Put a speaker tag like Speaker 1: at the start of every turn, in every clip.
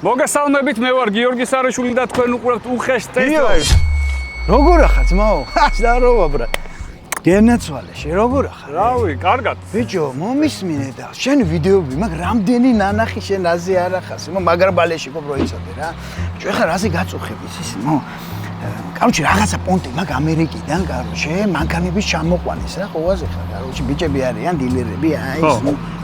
Speaker 1: მოგესალმებით, მე ვარ გიორგი სარაშვილი და თქვენ უყურებთ უხეშ ტესტ-დრაივს.
Speaker 2: როგორ ახარ ძმაო? ზაროვა ბრა. გენაცვალე, შე როგორ ახარ?
Speaker 1: რავი, კარგად.
Speaker 2: ბიჭო, მომისმინე და შენ ვიდეოები, მაგ რამდენი ნანახი შენ აზე არ ახას? მაგრა ბალეში ყო პროიცოდე რა. ბიჭო, ეხლა რაზე გაწუხები ის Короче, რაღაცა პონტი მაგ ამერიკიდან, короче, მანქანების ჩამოყვანის რა, ხოვაზე ხარ, короче, ბიჭები არიან, დილერები, აი ეს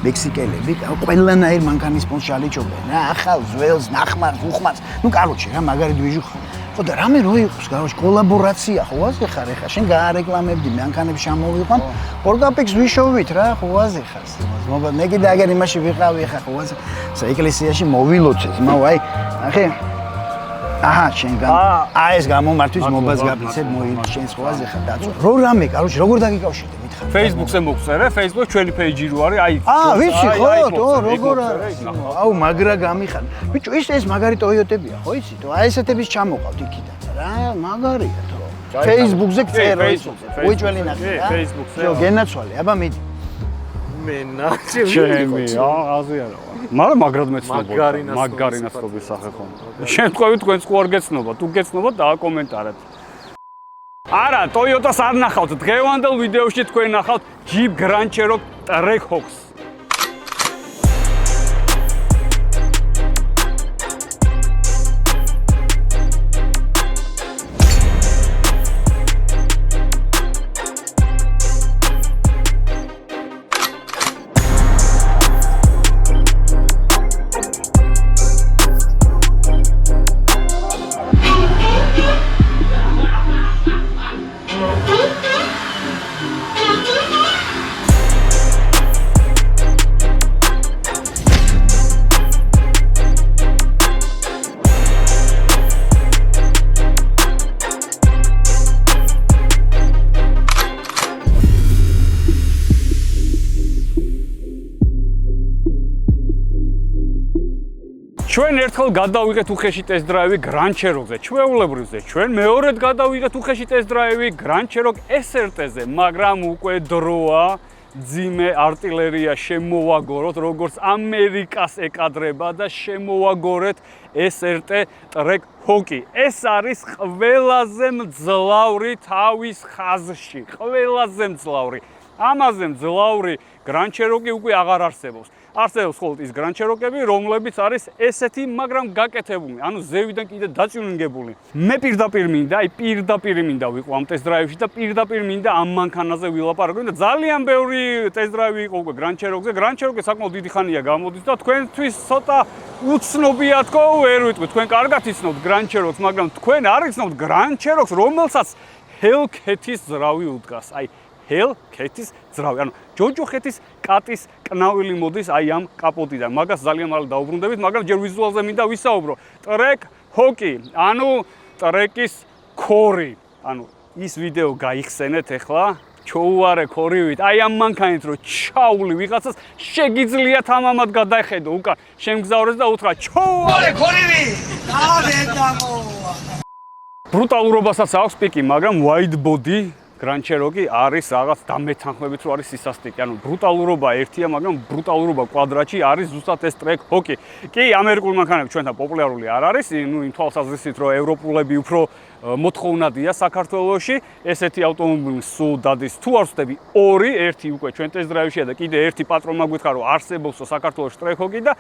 Speaker 2: მექსიკელები, ყველანაირ მანქანის პონტს ჩალიჭობენ რა, ახალ ზველს, ნახმარს, უხმარს, короче, რა, მაგარი დვიჟი ხო. ხო და რამე რო იყოს, короче, კოლაბორაცია, ხოვაზე ხარ ეხა, შენ გაარეკლამებდი მანქანებს ჩამოვიყვან, ორგაპიქს ვიშოვით რა, ხოვაზე ხარ. მოგა მე კიდე აგერ იმაში ვიყავი ეხა, ხოვაზე, საეკლესიაში მოვილოცე, ძმაო, აი, ახე აჰა, შენ ეს გამომართვის მობას გაფიცებ მოინა შენს ხოვაზე ხარ დაწვა. რო რამე, короче, როგორ დაგიკავშირდე მითხარ.
Speaker 1: Facebook-ზე მოგწერე, Facebook ჩვენი page-ი რო არის, აი.
Speaker 2: ვიცი ხო, როგორ არის. აუ, მაგრა გამიხარ. ბიჭო, ეს მაგარი Toyota-ებია, ხო იცი? აი ესეთების ჩამოყავთ იქიდან რა, მაგარია თო. Facebook-ზე წერო ის. უიჭველი ნახე რა.
Speaker 1: Facebook-ზე.
Speaker 2: ჯო, გენაცვალე, აბა მიდი.
Speaker 1: ჩემი, აზე არა. მაგრამ მაგრად მეცნობოდა. მაგარი ნაცნობის სახე ხომ. შემთხვევით თქვენს ხო არ გეცნობათ, თუ გეცნობათ დააკომენტარეთ. არა, Toyota-ს არ ნახავთ. დღევანდელ ვიდეოში თქვენ ნახავთ Jeep Grand Cherokee Trackhawks. ჩვენ ერთხელ გადავიღეთ უხეში ტესტ-დრაივი Grand Cherokee-ზე, ჩვეულებრივზე. ჩვენ მეორედ გადავიღეთ უხეში ტესტ-დრაივი Grand Cherokee SRT-ზე, მაგრამ უკვე დროა ძიმე არტილერია შემოვაგოროთ, როგორც ამერიკას ეკადრება და შემოვაგორეთ SRT Trackhawk. ეს არის ყველაზე მძლავრი თავის ხაზში, ყველაზე მძლავრი. ამაზე მძლავრი Grand Cherokee უკვე აღარ არსებობს. არსებობს ხოლმე ის Grand Cherokee-ები, რომლებიც არის ესეთი, მაგრამ გაკეთებული, ანუ ზევიდან კიდე დაწიუნინგებული. მე პირდაპირ მინდა ვიყო ამ ტესტ-დრაივში და პირდაპირ მინდა ამ მანქანაზე ვილაპარაკო და ძალიან ბევრი ტესტ-დრაივი იყო უკვე Grand Cherokee-ზე. Grand Cherokee საკმაოდ დიდი ხანია გამოდის და თქვენთვის ცოტა უცნობია თქო, ვერ ვიტყვი, თქვენ კარგად იცნობთ Grand Cherokee-ს, მაგრამ თქვენ არ იცნობთ Grand Cherokee-ს, რომელსაც Hellcat-ის ძრავი უდგას. აი Hellcat-ის ძრავი, ანუ ჯოჯოხეთის კატის კნავილი მოდის აი ამ კაპოტიდან. მაგას ძალიან მალე დაუბრუნდებით, მაგრამ ჯერ ვიზუალზე მინდა ვისაუბრო. Trackhawk, ანუ ტრეკის ქორი. ანუ ის ვიდეო გაიხსენეთ ახლა, ჩოუარე ქორივით. აი ამ მანქანით რო ჩაული ვიღაცას, შეგიძლიათ ამამად გადახედო უკან. შემგზავრეს და უთხრა ჩოუარე ქორივი. დავედამოვა. ბრუტალურობასაც აქვს პიკი, მაგრამ wide body Grand Cherokee არის რაღაც დამეთანხმებით რომ არის სისასტიკე. ანუ ბრუტალურობა ერთია, მაგრამ ბრუტალურობა კვადრატში არის ზუსტად ეს Trackhawk. კი, ამერიკული მანქანები ჩვენთან პოპულარული არ არის, იმ თვალსაზრისით რომ ევროპულები უფრო მოთხოვნადია საქართველოში. ესეთი ავტომობილი სულ დადის თუ არ ვწდები ორი, ერთი უკვე ჩვენ ტესტ-დრაივშია და კიდე ერთი პატრონ მაგვითხარ რომ არსებობს საქართველოში Trackhawk და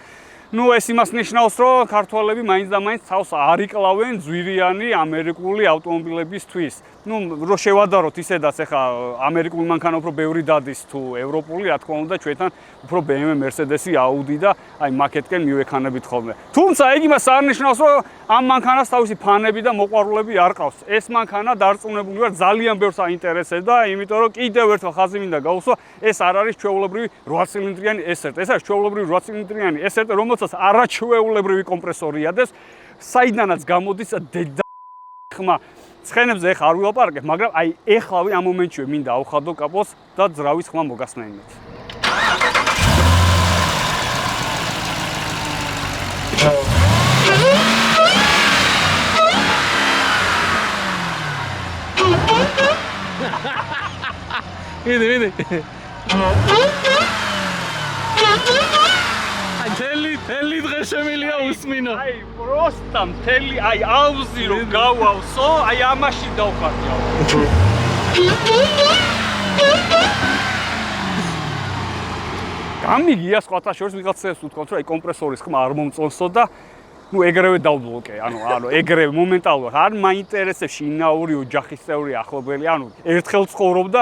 Speaker 1: ეს იმას ნიშნავს, რომ ქართველები მაინც და მაინც თავს არ იკლავენ ძვირიანი ამერიკული ავტომობილებისთვის. რო შევადაროთ ისედაც ახლა ამერიკული მანქანა უფრო ბევრი დადის თუ ევროპული, რა თქმა უნდა, ჩვენთან უფრო BMW, Mercedes-ი, Audi და აი მაკეტკენ მივექანებით ხოლმე. თუმცა ეგ იმას არ ნიშნავს, რომ ამ მანქანას თავისი ფანები და მოყვარულები არ ყავს. ეს მანქანა დარწმუნებული ვარ ძალიან ბევრს აინტერესებდა, იმიტომ რომ კიდევ ერთხელ ხაზი მინდა გავუსვა, ეს არ არის ჩვეულებრივი 8 ცილინდრიანი SRT. ეს არის ჩვეულებრივი 8 ცილინდრიანი SRT, რომელსაც არაჩვეულებრივი კომპრესორი ადეს, საიდანაც გამოდის დედა ხმა. ცხენებზე ეხლა არ ვილაპარაკებ, მაგრამ აი ეხლავე ამ მომენტშივე მინდა ავხადო კაპოს და ძრავის ხმა მოგასმენინეთ. Vedi. Angelli.
Speaker 3: ელი დღე შემილია უსმინო.
Speaker 1: აი, პროსტა მთელი, აი, აუზი რომ გავავსო, აი ამაში დავხარჯავ. გამიგია სხვათა შორის ვიღაცებს უთქვათ, რომ აი კომპრესორის ხმა არ მომწონსო და ну ეგრევე დავბლოკე, ანუ ეგრევე მომენტალურად არ მაინტერესებს შინაური ოჯახის წევრი ახლობელი, ანუ ერთხელ ცხოვრობდა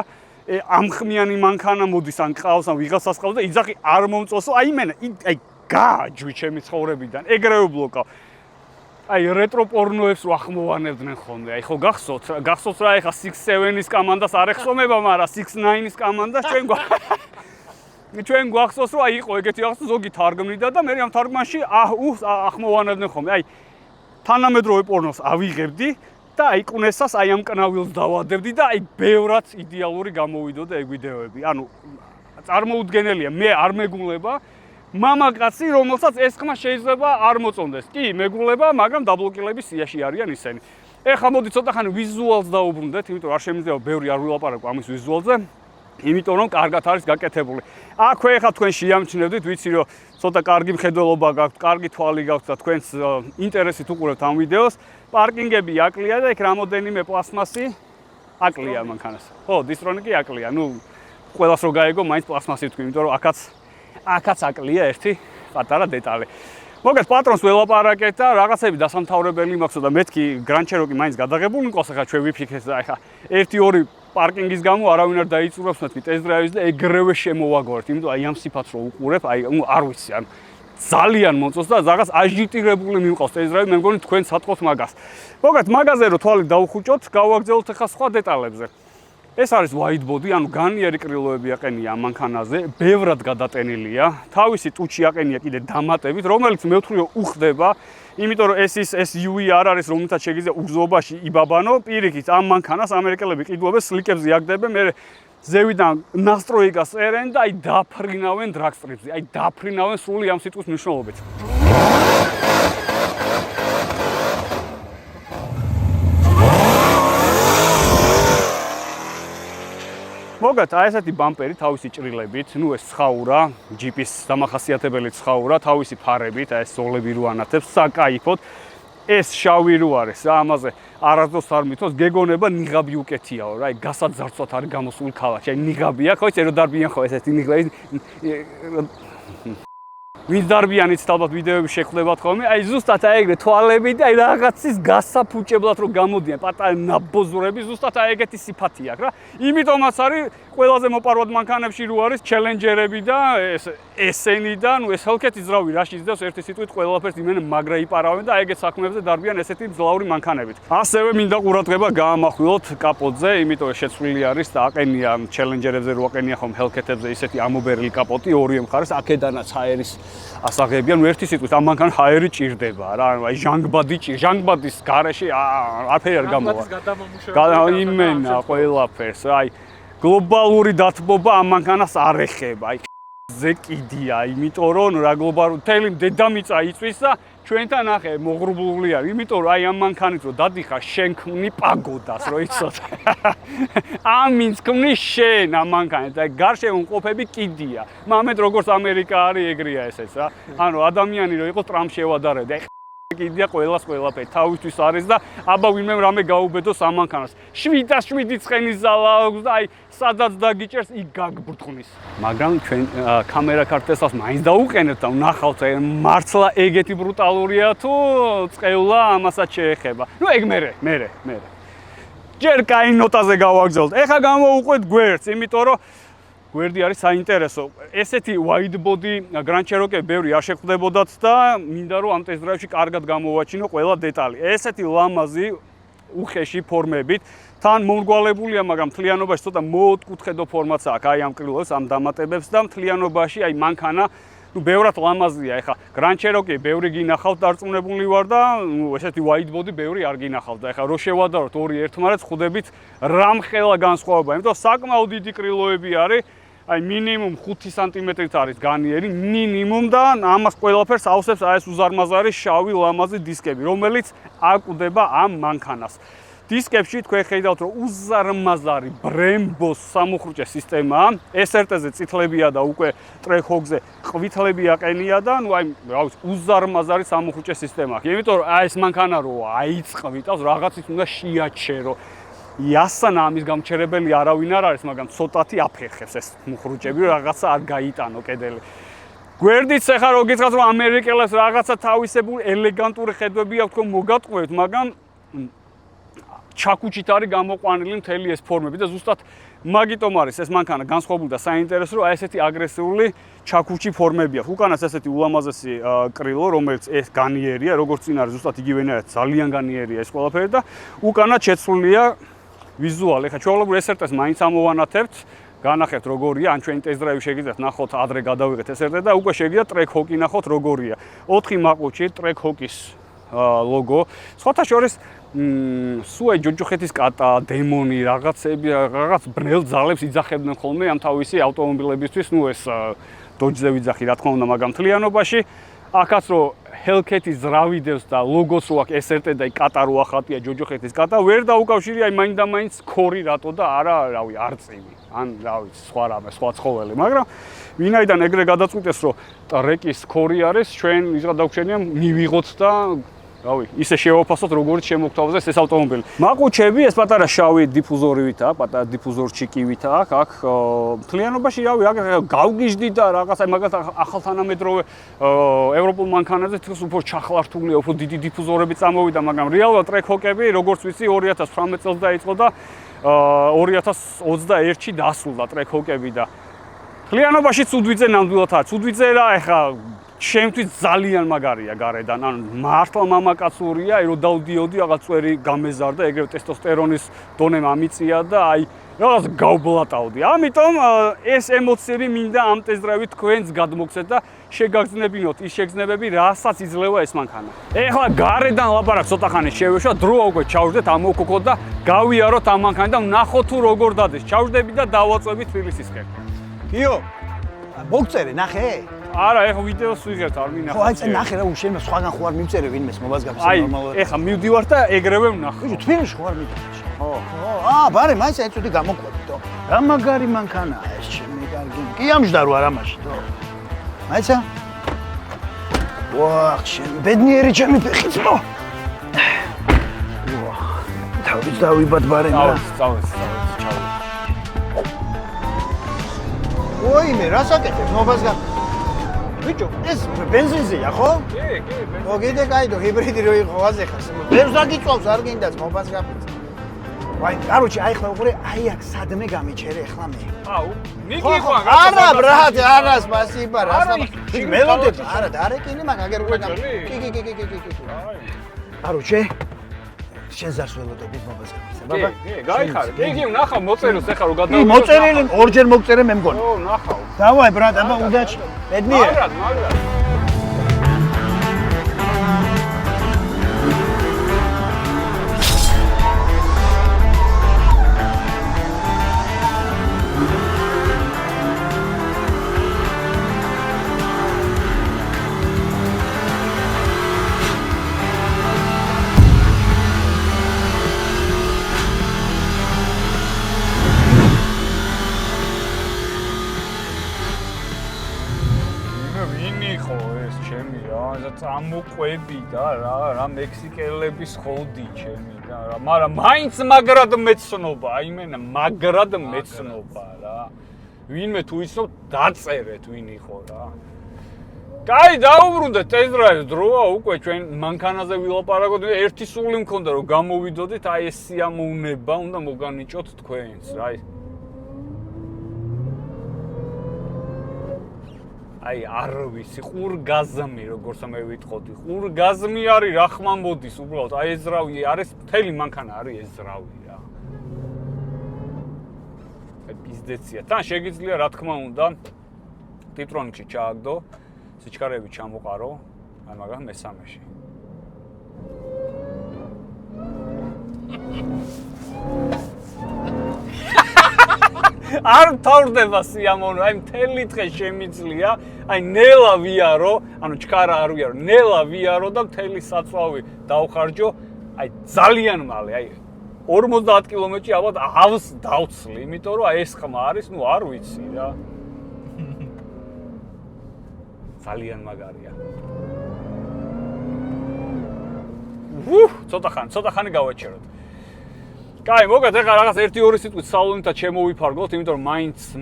Speaker 1: ამხმიანი მანქანა მოდის ან ყავს ან ვიღაცას ყავს და იძახი არ მომწონსო, აი მენა, აი გააჯვი ჩემი ცხოვრებიდან, ეგრევე ბლოკავ. აი რეტრო პორნოებს რო ახმოვანებდნენ ხოლმე, აი ხო გახსოვთ რა ეხა 6-7-ის კომანდას არ ეხსომება, მაგრამ 6-9-ის კომანდას ჩვენ გვახსოვს რომ აი იყო ეგეთი რაღაცა ზოგი თარგმნიდა და მე ამ თარგმანში ახმოვანებდნენ ხოლმე. აი თანამედროვე პორნოს ავიღებდი და აი კუნესას აი ამ კნავილს დავადებდი და აი ბევრად იდეალური გამოვიდოდა ეგ ვიდეოები. ანუ წარმოუდგენელია, მე არ მეგულება მამაკაცი, რომელსაც ეს ხმა შეიძლება არ მოწონდეს. კი, მეგულება, მაგრამ დაბლოკილების სიაში არიან ისინი. ეხლა მოდი ცოტა ხანი ვიზუალს დაუბრუნდეთ, იმიტომ რომ არ შემიძლია ბევრი არ ვილაპარაკო ამის ვიზუალზე. იმიტომ რომ კარგად არის გაკეთებული. აქვე ეხლა თქვენ შეამჩნევდით, ვიცი რომ ცოტა კარგი მხედველობა გაქვთ, კარგი თვალი გაქვთ და თქვენს ინტერესით უყურებთ ამ ვიდეოს. პარკინგები აკლია და იქ რამოდენიმე პლასმასი აკლია მანქანას. ხო, დისტრონიკი აკლია. ნუ ყველას რო გაეგო, მაინც პლასმასი თქვი, იმიტომ რომ აქაც აკლია ერთი პატარა დეტალი. მოგეთ პატრონს ველაპარაკეთ და რაღაცები დასამთავრებელი მაქვს და მეთქი Grand Cherokee მაინც გადაღებული მყავს, ახლა ჩვენ ვიფიქრეთ და ახლა 1-2 პარკინგის გამო არავინ არ დაიწურებს მეთქი ტესტ-დრაივის და ეგრევე შემოვაგორეთ, იმიტომ აი ამ სიფათს რო უყურებ, აი არ ვიცი, ანუ ძალიან მოწონს და რაღაც აჟიტირებული მიმყავს ტესტ-დრაივი, მე მგონი თქვენ სატყოთ მაგას. მოგეთ მაგაზე რო თვალი დავუხუჭოთ, გავაგზავნოთ ახლა სხვა დეტალებზე. ეს არის white body, ანუ განიერი კრილოები აყენია ამ მანქანაზე, ბევრად გადატენილია. თავისი ტუჩი აყენია კიდე დამატებით, რომელიც მე ვთვლი რომ უხდება, იმიტომ რომ ეს SUV არ არის, რომელთაც შეგიძლია უგზობაში იბაბანო, პირიქით ამ მანქანას ამერიკელები ყიდულობენ სლიკებზე იაგდებენ, მე ზევიდან ნასტროიკას წერენ და აი დაფრინავენ დრაგსტრიპზე, აი დაფრინავენ სრული ამ სიტყვის მნიშვნელობით. მოგეთ, აი ესეთი ბამპერი თავისი ჭრილებით, ნუ ეს ცხაურა, ჯიპის დამახასიათებელი ცხაურა, თავისი ფარებით, აი ეს ზოლები რო ანათებს, საკაიფოდ. ეს შავი რო არის, რა ამაზე არასდროს არ მithოს, გეგონება ნიღაბი უკეთიაო რა, აი გასაძარცვად არის გამოსული ქალაქში, აი ნიღაბი აქვს, ხო იცი რო დარბიან ხო ესეთი ნიღაბი. ვინც დარბიან იცით ალბათ ვიდეოები შეხვდებათ ხოლმე, აი ზუსტად აი ეგრე თვალები და აი რაღაცის გასაფუჭებლად რო გამოდიან, პატარა ნაბოზურები, ზუსტად აი ეგეთი სიფათი აქვს რა. იმიტომაც არის ყველაზე მოპარვად მანქანებში რო არის ჩელენჯერები და ესენი და ნუ ეს ჰელქეთი ძრავი რაში ძდევს ერთი სიტყვით ყველაფერს იმენ მაგრა იპარავენ და აი ეგეთ საქმეებზე დარბიან ესეთი მძლავრი მანქანებით. ასევე მინდა ყურადღება გაამახვილოთ კაპოტზე, იმიტომ რომ შეცვლილი არის და აყენია ჩელენჯერებზე რო აყენია ხომ ჰელქეთებზე ისეთი ამობერილი კაპოტი ორივე მხარეს, აქედანაც ჰაერის ასაღებია, ნუ ერთი სიტყვით ამ მანქანას ჰაერი ჭირდება რა, აი ჟანგბადის გარეშე არაფერი არ გამოვა. იმენა ყველაფერს, აი გლობალური დათბობა ამ მანქანას არ ეხება, აი ზე კიდია, იმიტომ რომ რა გლობალური მთელი დედამიწა იწვის და ჩვენთან ახე მოღრუბლული არის, იმიტომ რომ აი ამ მანქანით რო დადიხარ შენ ქმნი პაგოდას, რო იცოდ. ამინც ქმნი შენ ამ მანქანით, აი გარშემო მყოფები კიდია. მამეთ როგორც ამერიკა არის, ეგრეა ესეც რა. ანუ ადამიანი რო იყოს ტრამპ შევადარებდა, აი კიდია ყველაფერი თავისთვის არის და აბა ვინმე რამე გაუბედოს ამ მანქანას. 7-7 ცხენის ზალა აქვს და აი სადაც დაგიჭერს იქ გაგბრწყნის. მაგრამ ჩვენ კამერა კარტესას მაინც დაუყენებთ და ვნახავთ მართლა ეგეთი ბრუტალურია თუ წყევლა ამასაც შეეხება. ნუ ეგ მე. ჯერ კაი ნოტაზე გავაგზავნოთ. ეხლა გამოვუყვეთ გვერდს, იმიტომ რომ გვერდი არის საინტერესო. ესეთი wide body Grand Cherokee ბევრი არ შეხვდებოდათ და მინდა რომ ამ ტესტ-დრაივში კარგად გამოვაჩინო ყველა დეტალი. ესეთი ლამაზი უხეში ფორმებით თან მომრგვალებულია, მაგრამ მთლიანობაში ცოტა მოოთხკუთხედო ფორმაც აქვს აი ამ კრილოებს, ამ დამატებებს და მთლიანობაში აი მანქანა ნუ ბევრად ლამაზია. ეხლა Grand Cherokee ბევრი გინახავთ დარწმუნებული ვარ და ნუ ესეთი wide body ბევრი არ გინახავთ და ეხლა რო შევადაროთ ორი ერთმანეთს ხვდებით რამხელა განსხვავება, იმიტომ საკმაოდ დიდი კრილოები არის. აი მინიმუმ 5 სანტიმეტრით არის განიერი, მინიმუმ და ამას ყველაფერს ავსებს აი ეს უზარმაზარი შავი ლამაზი დისკები, რომელიც აკვდება ამ მანქანას. დისკებში თქვენ ხედავთ, რომ უზარმაზარი ბრემბოს სამუხრუჭე სისტემაა. SRT-ზე წითლებია და უკვე ტრეკ-ჰოგზე ყვითლები აყენია და ნუ აი რა ვიცი, უზარმაზარი სამუხრუჭე სისტემა აქვს. იმიტომ რომ აი ეს მანქანა რო აიწყვითავს, რაღაცით უნდა შეაჩერო. იასანა ამის გამჩერებელი არავინ არ არის, მაგრამ ცოტათი აფერხებს ეს მუხრუჭები, რაღაცა არ გაიტანო კედელი. გვერდით ახლა რო გითხრათ, რომ ამერიკელებს რაღაცა თავისებური ელეგანტური ხედვები აქვს, თქო მოგატყუეთ, მაგრამ ჩაკუჩით არის გამოყვანილი მთელი ეს ფორმები და ზუსტად მაგიტომ არის ეს მანქანა განსხვავებული და საინტერესო, რომ აი ესეთი აგრესიული ჩაკუჩი ფორმები აქვს. უკანაც ესეთი ულამაზესი კრილო, რომელიც ეს განიერია, როგორც წინ არის ზუსტად იგივენაა, ძალიან განიერია ეს ყველაფერი და უკანაც შეცვლილია ვიზუალი. ეხლა ჩვეულებრივ SRT-ს მაინც ამოვანათებთ, განახეთ როგორია, ან ჩვენ ტესტ-დრაივი შეგიძლიათ ნახოთ, ადრე გადავიღეთ SRT და უკვე შეგიძლიათ ტრეკ-ჰოკი ნახოთ როგორია. 4 მაყუთში ტრეკ-ჰოკის ლოგო. სხვათა შორის სუაი ჯოჯოხეთის კატა, დემონი, რაღაცები, რაღაც ბრნელ ძალებს იძახებდნენ ხოლმე ამ თავისი ავტომობილებისთვის, ნუ ეს დოჯზე ვიძახი, რა თქმა უნდა, მაგრამ მთლიანობაში აქაც რო Hellcat-ი ზრავიდებს და ლოგოს რო აქვს SRT და კატა რო ახატია ჯოჯოხეთის კატა, ვერ დაუკავშირია აი მაინდა-მაინც ქორი რატო და არა, რავი, არწივი, ან რა ვიცი, სხვა რამე, სხვა ცხოველი, მაგრამ ვინაიდან ეგრე გადაწყვიტეს, რომ ტრეკის ქორი არის, ჩვენ ვიღაც დავგვჩენია მივიღოთ და რავი, ისე შევაფასოთ, როგორც შემოგთავაზეს ეს ავტომობილი. მაყუჩები ეს პატარა შავი დიფუზორივით აქვს, პატარა დიფუზორჩიკივით აქვს, აქ მთლიანობაში რავი, აქ გავგიჟდი და რაღაცა მაგათ ახალთანამედროვე ევროპულ მანქანაზე თქოს უფრო ჩახლართულია, უფრო დიდი დიფუზორები წამოვიდა, მაგრამ რეალურად ტრეკ-ჰოკები, როგორც ვიცი, 2018 წელს დაიწყო და 2021-ში დასრულდა ტრეკ-ჰოკები და მთლიანობაში ცუდვიძე ნამდვილად არის. ცუდვიძე რა ეხა შემთხვევით ძალიან მაგარია გარედან, ანუ მართლა მამაკაცურია, აი რომ დავდიოდი, რაღაც წვერი გამეზარდა, ეგრევე ტესტოსტერონის დონემ ამიწია და აი რაღაც გავბლატავდი. ამიტომ ეს ემოციები მინდა ამ ტესტ-დრაივით თქვენს გადმოგცეთ და შეგაგრძნებინოთ ის შეგრძნებები, რასაც იძლევა ეს მანქანა. ეხლა გარედან ლაპარაკს ცოტა ხანი შევეშვა, დროა უკვე ჩავждეთ ამოვქოქოთ და გავიაროთ ამ მანქანას და ვნახოთ თუ როგორ დადეს. ჩავждები და დავაწვევი თბილისისკენ.
Speaker 2: კიო, მოგწერე, ნახე?
Speaker 1: არა, ეხლა ვიდეოს ვიღებთ, არ მინახავ.
Speaker 2: ხო, აი წე ნახე რა, უშენ სხვაგან ხო არ მივწერე ვინმეს მობაზგაფს ნორმალურად.
Speaker 1: აი, ეხლა მივდივარ და ეგრევე ვნახავ.
Speaker 2: ბიჭო, თბილისში ხო არ მივდივარ. ხო. ბარე, მაინც აი წუთი გამოყვეთო. რა მაგარი მანქანაა ეს, ჩემი კარგი. კი ამჯდარო არა მაშინ. მაიცა? ვაჰ, ჩემი ბედნიერი ჩემი ფეხიც მო. ვაჰ. თავის დავიბად ბარე რა.
Speaker 1: წავეც, ჩავე.
Speaker 2: ოიმე, რა საკეთებს მობაზგაფ? ბიჭო, ეს ბენზინზეა, ხო?
Speaker 1: კი, ბენზინზე.
Speaker 2: მოგიდე კაიდო, ჰიბრიდი რო იყო აზეხას. ბევრს დაგიწვავს, არ გინდაც მობაზგაფიც. ვაი, კაროჩი, აი ხლა უყურე, აი აქ სადმე გამიჩერე ხლა მე.
Speaker 1: აუ, მიგიყვან,
Speaker 2: არა, ბრატ, არა, სპასიბა, რა სპასიბა. მელოდებ, არა, დარეკინი მაგ აგერ უკვე გამ. კი. კაროჩი, შენ ზარს ველოდებით მობაზგაფიც, ბაბა.
Speaker 1: კი, გაიხარე. იგი ვნახავ მოწეროს ახლა რომ გადავიდე.
Speaker 2: მოწერილი, ორჯერ მოგწერე მე მგონი.
Speaker 1: ო, ვნახავ.
Speaker 2: დავაი, ბრატ, აბა უდაჩი. ბედნიერ.
Speaker 1: მაგრამ. წამოყვები და რა მექსიკელების ხოდი ჩემი და რა, მაგრამ მაინც მაგრად მეცნობა, აიმენა მაგრად მეცნობა რა. ვინმე თუ იცნობ, დაწერეთ ვინ იყო რა. კაი, დაუბრუნდეთ ტესტ-დრაივს, დროა უკვე ჩვენ მანქანაზე ვილაპარაკოთ, ერთი სული მქონდა რომ გამოვიდოდით, აი ეს სიამოვნება უნდა მოგანიჭოთ თქვენს რა. აი არ ვიცი, ყურგაზმი როგორც მე ვიტყოდი, ყურგაზმი არის რა ხმა მოდის უბრალოდ, აი ეს ზრავი არის, მთელი მანქანა არის ეს ზრავი რა. აი პიზდეცია. თან შეგიძლია რა თქმა უნდა ტიტრონიკში ჩააგდო, სიჩქარეები ჩამოყარო, აი მაგრამ მესამეში. არ თავდება სიამოვნო, აი მთელი დღე შემიძლია, აი ნელა ვიარო, ანუ ჩქარა არ ვიარო, ნელა ვიარო და მთელი საწვავი დავხარჯო, აი ძალიან მალე, აი 50 კილომეტრში ალბათ ავს დავცლი, იმიტომ რომ ეს ხმა არის, ნუ არ ვიცი რა. ძალიან მაგარია. ცოტა ხანი გავაჩეროთ. კაი, მოგეთ ეხლა რაღაც 1-2 სიტყვით სალონითაც შემოვიფარგლოთ, იმიტომ რომ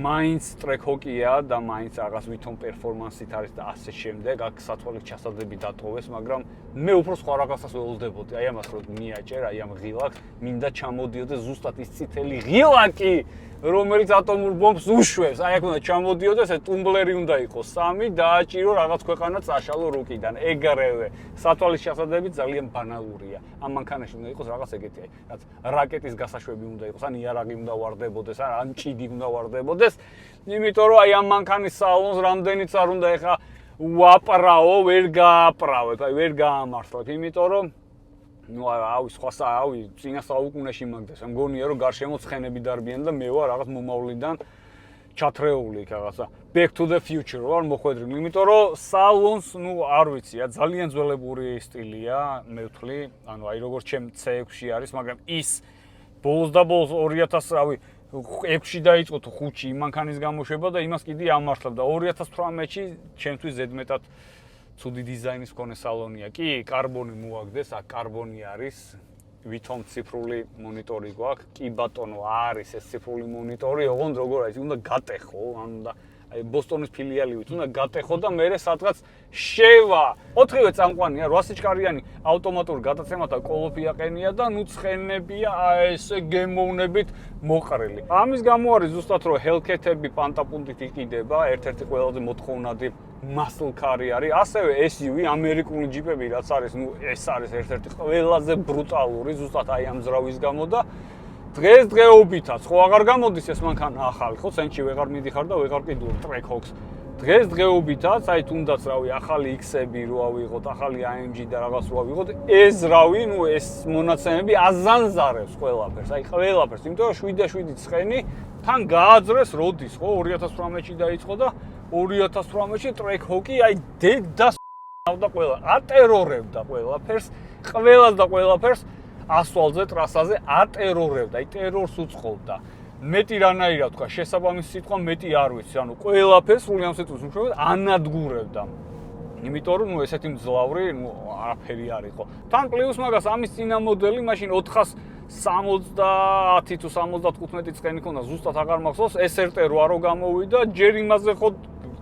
Speaker 1: მაინც ტრეკ ჰოკია და მაინც რაღაც ვითომ პერფორმანსით არის და ასე შემდეგ, აქ სათვალის ჩასადები დატოვეს, მაგრამ მე უფრო სხვა რაღაცას ველოდებოდი, აი ამას რომ მიაჭერ, აი ამ ღილაკს, მინდა ჩამოდიოდეს ზუსტად ის წითელი ღილაკი, რომელიც ატომურ ბომბს უშვებს. აი აქ უნდა ჩამოდიოდეს, ეს ტუმბლერი უნდა იყოს 3, დააჭირო რაღაც ქვეყანა წაშალო რუკიდან. ეგრევე სათვალის ჩასადები ძალიან ბანალურია. ამ მანქანაში უნდა იყოს რაღაც ეგეთი, რაც რაკეტის გასაშვები უნდა იყოს, ან იარაღი უნდა ვარდებოდეს, ან ჭიდი უნდა ვარდებოდეს. იმიტომ რომ აი ამ მანქანის სალონს რამდენიც არ უნდა ეხა ვაპრავო, ვერ გააправებ, აი ვერ გაამართლებ, იმიტომ რომ ნუ წინა საუკუნეში მაგდეს. მგონია რომ გარშემო ცხენები დარბიან და მე ვარ რაღაც მომავლიდან ჩათრეული რაღაცა. Back to the future ვარ მოხვედრილი, იმიტომ რომ სალონს, ნუ არ ვიცი, ძალიან ძველებური სტილია, მე ვთვლი, ანუ აი როგორც ჩემ C6-ში არის, მაგრამ ის ბოლოს 2006-ში დაიწყო თუ 5-ში მანქანის გამოშვება და იმას კიდე ამართლებ და 2018-ში ჩემთვის ზედმეტად ცუდი დიზაინის მქონე სალონია. კი, კარბონი მოაგდეს, აქ კარბონი არის. ვითომ ციფრული მონიტორი გვაქვს. კი ბატონო, არის ეს ციფრული მონიტორი, ოღონდ როგორ არის, უნდა გატეხო, ანუ და აი ბოსტონის ფილიალივით უნდა გატეხო და მე სადღაც შევა. 4-ვე წამყვანია, 8 სიჩქარიანი ავტომატური გადაცემათა კოლოფი აყენია და ნუ ცხენებია ესე გემოვნებით მოყრილი. ამის გამო არის ზუსტად რომ ჰელკეთები პანტაპუნტით იყიდება, ერთ-ერთი ყველაზე მოთხოვნადი muscle car-ი არის, ასევე SUV ამერიკული ჯიპები რაც არის, ნუ ეს არის ერთ-ერთი ყველაზე ბრუტალური, ზუსტად აი ამ ძრავის გამო და დღესდღეობითაც ხო აღარ გამოდის ეს მანქანა ახალი, ხო, ცენტრში ვეღარ მიდიხარ და ვეღარ ყიდულობ ტრეკ ჰოკს. დღესდღეობითაც აი თუნდაც რავი, ახალი X-ები რო ავიღოთ, ახალი AMG და რაღაც რო ავიღოთ, ეს რავი, ნუ ეს მონაცემები აზანზარებს ყველაფერს, აი ყველაფერს, იმიტომ რომ 7-7 ცხენი თან გააძრეს როდის, ხო, 2018-ში დაიწყო და 2018-ში ტრეკ ჰოკი აი დედას და ყველა ატერორებდა ყველაფერს, ყველას და ყველაფერს ასვალზე, ტრასაზე ატერორებდა, აი ტერორს უწყობდა. მეტი რანაირად თქვა, შესაბამისი სიტყვა მეტი არ ვიცი, ანუ ყველაფერს სრული ამ სიტყვის უმშრომელად ანადგურებდა. იმიტომ რომ ნუ ესეთი მძლავრი, ნუ არაფერი არ იყო. თან პლუს მაგას ამის წინა მოდელი, მაშინ 470 თუ 75 წელი ქონდა, ზუსტად აღარ მახსოვს, SRT-8 რო გამოვიდა, ჯერ იმაზე ხო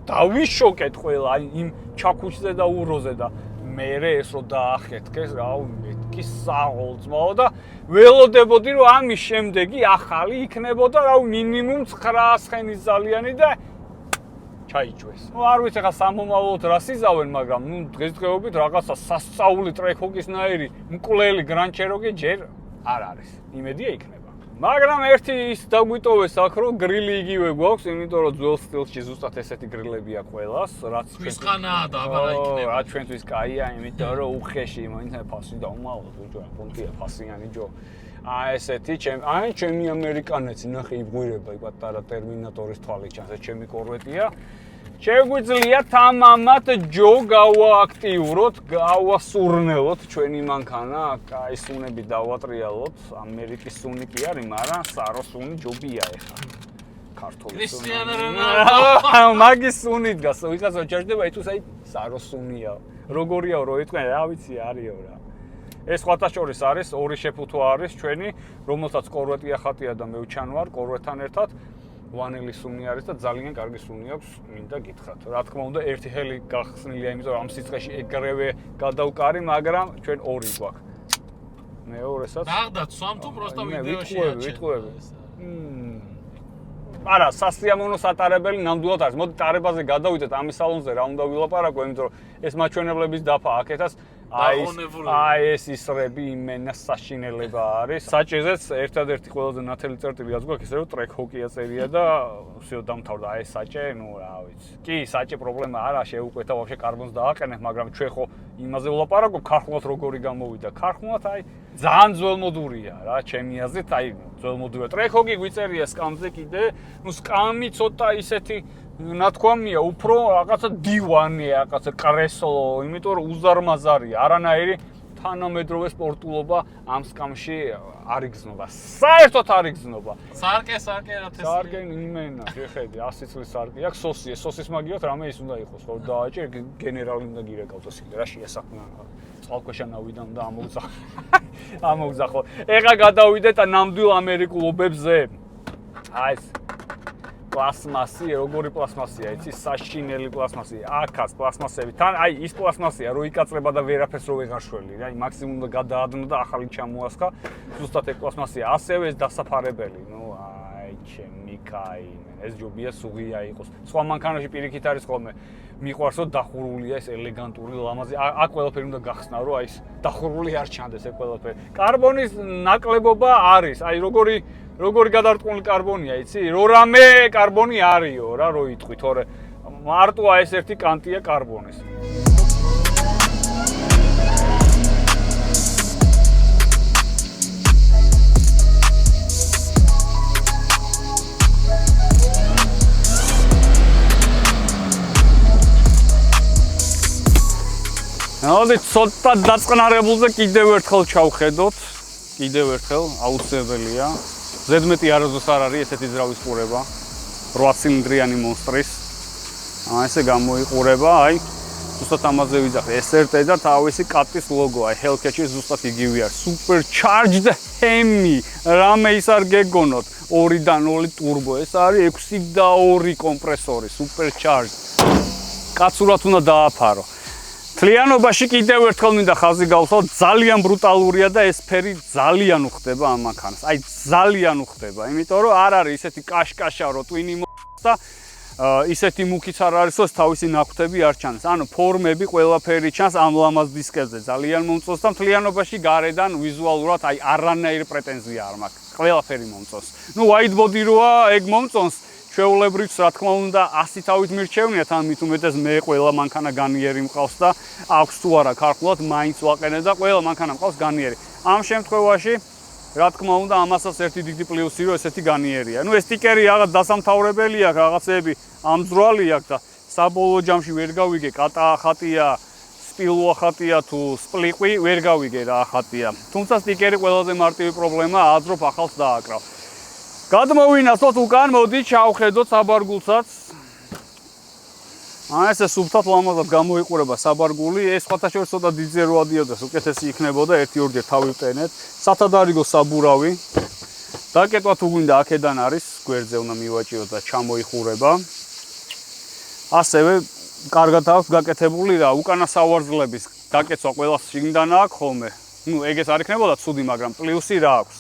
Speaker 1: დავიშოკეთ ყველა, აი იმ ჩაქუჩზე და უროზე და მერე ეს რო დაახეთქეს, რაუ მეთქი საღოლწმაო და ველოდებოდი რომ ამის შემდეგი ახალი იქნებოდა, რაუ მინიმუმ 9 ცხენის ზალიანი და ჩაიჭვეს. ნუ არ ვიცი ხა სამომავლოდ რას იზავენ, მაგრამ ნუ დღესდღეობით რაღაცა სასწაული ტრეკ ჰოკისნაირი მკვლელი გრან ჩეროკი ჯერ არ არის. იმედია იქნება. მაგრამ ერთი ის დაგვიტოვეს აქ რომ გრილი იგივე გვაქვს, იმიტომ რომ ძველ სტილში ზუსტად ესეთი გრილები აქვს ყველას, რაც
Speaker 3: ჩვისხანაა და აბარა იქნება.
Speaker 1: რა ჩვენთვის კაია, იმიტომ რომ უხეში მოინდა ფასი დაუმალოთ, უჯო, პონტია ფასიანი ჯო. ესეთი ჩემი ამერიკანეცი ნახე იბღვირება პატარა ტერმინატორის თვალი ჩანს, ეს ჩემი კორვეტია. შეგვიძლია თამამად ჯო გავააქტიუროთ, გავასურნელოთ ჩვენი მანქანა, აი სუნები დავატრიალოთ, ამერიკის სუნი კი არის, მაგრამ საროს სუნი ჯობია ეხლა. ქართული სუნი.
Speaker 3: კრისტიანო რონალდო.
Speaker 1: მაგის სუნი დგას, ვიღაცა ჩარჯდება, ეთუს აი საროს სუნია. როგორია რო ეთქვენ, რა ვიცი, არისო რა. ეს სხვათა შორის არის, ორი შეფუთვა არის ჩვენი, რომელსაც კორვეტი ახატია და მე ვჩანვარ კორვეტთან ერთად. ვანილი სუნი არის და ძალიან კარგი სუნი აქვს, მინდა გითხრათ. რა თქმა უნდა, ერთი ხელი გახსნილია, იმიტომ რომ ამ სიცხეში ეგრევე გადავკარი, მაგრამ ჩვენ ორი გვაქვს. მეორესაც.
Speaker 3: დაღდათ სვამ თუ პროსტო ვიდეოში
Speaker 1: ვიტყუები. არა, სასიამოვნო სატარებელი ნამდვილად არის. მოდი ტარებაზე გადავიდეთ ამის სალონზე, რა უნდა ვილაპარაკო, იმიტომ რომ ეს მაჩვენებლების დაფა აქეთას აი ეს ისრები იმენა საშინელება არის. საჭეზეც ერთადერთი ყველაზე ნათელი წერტილი რაც გვაქვს, ისე რომ ტრეკ ჰოკია წერია და всё დამთავრდა. აი ეს საჭე, ნუ რა ვიცი. კი, საჭე პრობლემა არა, შეუკვეთა ვაფშე კარბონს დააყენებ, მაგრამ ჩვენ ხო იმაზე ვლაპარაკობ, ქარხმლად როგორი გამოვიდა. ქარხმლად აი ძალიან ძველმოდურია რა, ჩემი აზრით, აი ძველმოდურია. ტრეკ ჰოკი გვიწერია სკამზე კიდე, ნუ სკამი ცოტა ისეთი ნათქვამია, უფრო რაღაცა დივანია, რაღაცა კრესლო, იმიტომ რომ უზარმაზარია, არანაირი თანამედროვე სპორტულობა ამ სკამში არ იგრძნობა. საერთოდ არ იგრძნობა.
Speaker 3: სარკე რა თესლი.
Speaker 1: სარკე იმენა, შეხედი 100 წლის სარკე. აქ სოსის მაგიოთ რამე ის უნდა იყოს, ხო? დააჭერ გენერალი უნდა გირეკავდეს იქ რა შეასახნა. წყალქვეშა ნავიდან და ამოუძახო. ეხა გადავიდეთ ნამდვილ ამერიკულ ობებზე. აი ეს პლასმასი, როგორი პლასმასია, იცი, საშინელი პლასმასია, აქაც პლასმასები. თან აი ის პლასმასია, რო იკაწრება და ვერაფერს რო ვეღარ შველი, აი მაქსიმუმ და გადაადნო და ახალი ჩამოასხა. ზუსტად ეგ პლასმასია, ასევე ეს დასაფარებელი, ნუ აი ჩემი კაი, ეს ჯობია სუღია იყოს. სხვა მანქანაში პირიქით არის ხოლმე. მიყვარს რომ დახურულია ეს ელეგანტური ლამაზი. აქ ყველაფერი უნდა გახსნა, რომ აი ეს დახურული არ ჩანდეს ეგ ყველაფერი. კარბონის ნაკლებობა არის, აი როგორი გადარტყმული კარბონია, იცი? რამე კარბონი არისო რა, რო იტყვი, თორე მარტო ეს ერთი კანტია კარბონის. ნაოდი ცოტა დაწყნარებულზე კიდევ ერთხელ ჩავხედოთ. კიდევ ერთხელ აუცილებელია. ზედმეტი არასდროს არ არის ესეთი ძრავის ყურება 8 ცილინდრიანი მონსტრის. ესე გამოიყურება, აი ზუსტად ამაზე ვიძახე. SRT და თავისი კატის ლოგო, აი Hellcat-ში ზუსტად იგივე არის. Supercharged Hemi, რამე ის არ გეგონოთ. 2-დან 0 ტურბო, ეს არის 6.2 კომპრესორი, Supercharged. კაცურად უნდა დააფარო. თლიანობაში კიდევ ერთხელ მინდა ხაზი გავსვათ, ძალიან ბრუტალურია და ეს ფერი ძალიან უხდება ამ მანქანას. აი ძალიან უხდება, იმიტომ რომ არ არის ისეთი კაშკაშა რო ტვინი და ისეთი მუქიც არ არის, რომ თავისი ნაკვთები არ ჩანს. ანუ ფორმები ყველაფერი ჩანს ამ ლამაზ დისკებზე. ძალიან მომწონს და თლიანობაში გარედან ვიზუალურად აი არანაირი პრეტენზია არ მაქვს. ყველაფერი მომწონს. ნუ whitebody როა, ეგ მომწონს. ჩვეულებრივს რა თქმა უნდა 100 თავით მირჩევნიათ, ან მით უმეტეს მე ყველა მანქანა განიერი მყავს და აქვს თუ არა ქართულად მაინც ვაყენებ და ყველა მანქანა მყავს განიერი. ამ შემთხვევაში რა თქმა უნდა ამასაც ერთი დიდი პლუსი რომ ესეთი განიერია. ნუ ეს სტიკერი რაღაც დასამთავრებელი აქვს, რაღაცები ამძრალი აქვს და საბოლოო ჯამში ვერ გავიგე კატა ხატია, სპილუა ხატია თუ სპლიყვი ვერ გავიგე რა ხატია. თუმცა სტიკერი ყველაზე მარტივი პრობლემაა, აძრობ ახალს დააკრავ. გადმოვინაცვლოთ უკან, მოდი ჩავხედოთ საბარგულსაც. ესე სუფთად ლამაზად გამოიყურება საბარგული, ეს სხვათა შორის ცოტა დიდზე რო ადიოდეს, უკეთესი იქნებოდა, 1-2 თავი ვტენეთ. სათადარიგო საბურავი. დაკეტვა თუ გვინდა აქედან არის, გვერდზე უნდა მივაჭიოთ და ჩამოიხურება. ასევე კარგად აქვს გაკეთებული რა, უკანა სავარძლების დაკეცვა ყველა შიგნიდან აქვს ხოლმე. ნუ ეგეც არ იქნებოდა ცუდი, მაგრამ პლუსი რა აქვს.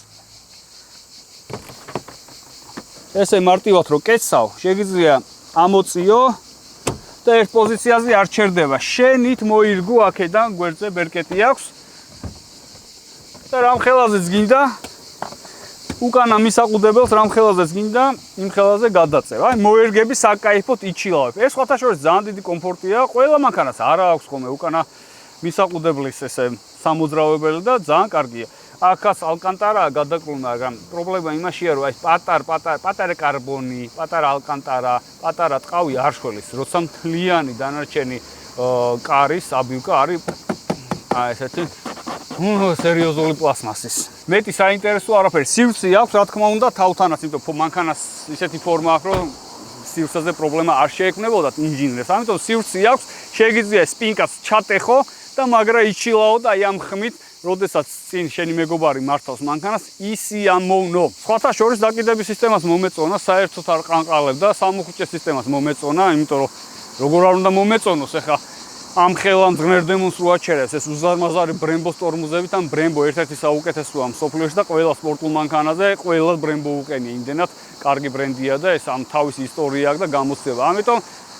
Speaker 1: ესე მარტივად რო კეცავ, შეგიძლია ამოწიო და ერთ პოზიციაზე არ ჩერდება. შენით მოირგო აქედან გვერდზე ბერკეტი აქვს. და რამ ხელაზეც გინდა უკანა მისაყუდებელს რამ ხელაზეც გინდა იმ ხელაზე გადაწევ. აი მოერგები საკაიფოდ იჩილავებ. ეს სხვათა შორის ძალიან დიდი კომფორტია. ყველა მანქანას არა აქვს ხოლმე უკანა მისაყუდებლის ესე სამოძრავებელი და ძალიან კარგია. აქაც ალკანტარაა გადაკლული, მაგრამ პრობლემა იმაშია, რომ აი პატარა კარბონი, პატარა ალკანტარა, პატარა ტყავი არ შველის, როცა მთლიანი დანარჩენი კარის აბიუკა არის აი ესეთი სერიოზული პლასმასის. მეტი საინტერესო არაფერი. სივრცე აქვს, რა თქმა უნდა, თავთანაც, იმიტომ რომ მანქანას ისეთი ფორმა აქვს, რომ სივრცეზე პრობლემა არ შეექმნებოდათ ინჟინერს. ამიტომ სივრცე აქვს, შეგიძლია სპინკას ჩატეხო და მაგრა იჩილაო და აი ამ ხმით როდესაც წინ შენი მეგობარი მართავს მანქანას, ისი ამოვნო. სხვათა შორის დაკიდების სისტემას მომეწონა, საერთოდ არ ყანყალებდა, სამუხუჭე სისტემას მომეწონა, იმიტომ რომ როგორ არ უნდა მომეწონოს, ეხა ამ ხელამ ძღნერდემონს რო აჩერებს, ეს უზარმაზარი ბრემბოს ტორმუზებით, ან ბრემბო ერთ-ერთი საუკეთესოა მსოფლიოში და ყველა სპორტულ მანქანაზე ყველა ბრემბო უკენია, იმდენად კარგი ბრენდია და ეს ამ თავისი ისტორია აქვს და გამოცდება. ამიტომ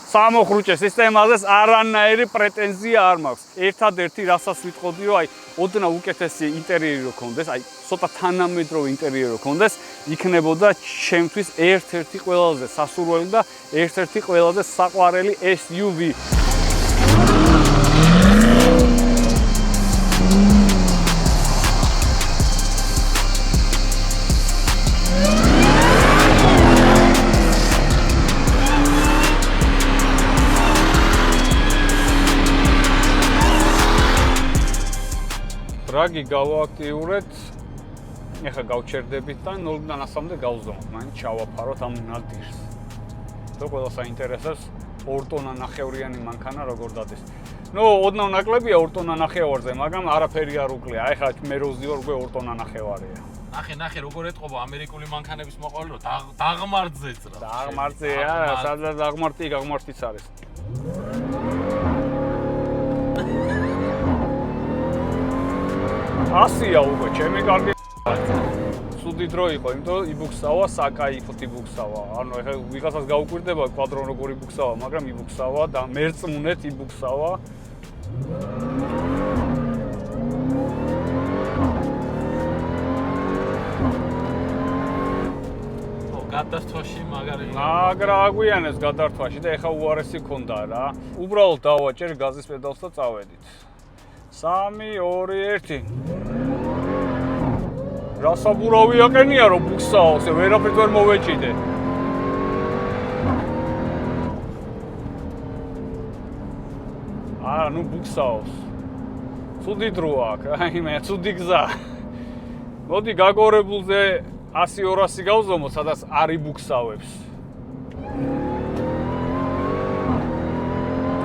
Speaker 1: სამოხრუჭე სისტემაზეს არანაირი პრეტენზია არ მაქვს. ერთადერთი რასაც ვიტყოდი, რომ აი ოდნა უკეთესი ინტერიერი რო ქონდეს, აი ცოტა თანამედროვე ინტერიერი რო ქონდეს, იქნებოდა ჩემთვის ერთ-ერთი ყველაზე სასურველი და ერთ-ერთი ყველაზე საყვარელი SUV. დრაგი გავაქტიურეთ. ეხლა გავჩერდებით და 0-დან 100-მდე გავზომოთ. მაინც ჩავაფაროთ ამ ნადირს. თუ ყველა საინტერესოს 2 ტონა ნახევრიანი მანქანა როგორ დადეს. ნუ ოდნავ ნაკლებია 2 ტონა ნახევარზე, მაგრამ არაფერი არ უკლია. ეხლა მე როზივარ უკვე 2 ტონა ნახევარია.
Speaker 3: ნახე როგორ ეთყობა ამერიკული მანქანების მოყვარული რომ დაღმართზეც რა.
Speaker 1: დაღმართზეა, სადაც დაღმართიც არის. ასია უკვე, ჩემი კარგი. სუდი დრო იყო, იმიტომ იბუქსავა, საკაიფოდ იბუქსავა. ანუ ეხლა ვიღაცას გაუკვირდება კვადრონ როგორ იბუქსავა, მაგრამ იბუქსავა და მერწმუნეთ იბუქსავა.
Speaker 3: გადასთვაში მაგარი.
Speaker 1: მაგრა აგვიანეს გადართვაში და ეხლა უარესი ქონდა რა. უბრალოდ დავაჭერ გაზის პედალს და წავედით. 3 2 1 რა საბურავი აყენია რომ ბუქსაოს, ვერაფერს ვერ მოვეჭიდე. ნუ ბუქსაოს. ცუდი დროა აქ, აი მე ცუდი გზა. მოდი გაგორებულზე 100-200 გავზომოთ, სადაც არ იბუქსავებს.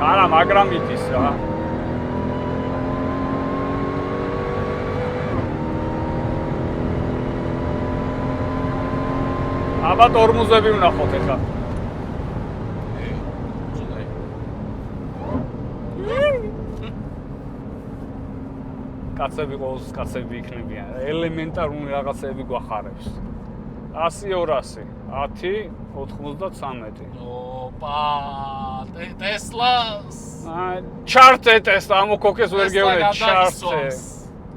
Speaker 1: არა, მაგრამ იტის რა. აბა ტორმუზები ვნახოთ ეხლა. კაცები ყოველთვის კაცები იქნებიან. ელემენტარული რაღაცები გვახარებს. 100-200, 10, 93.
Speaker 3: ოპა, ტესლას.
Speaker 1: ჩარტე ტესლა, ამოქოქეს ვერ გეუნე ჩარტე.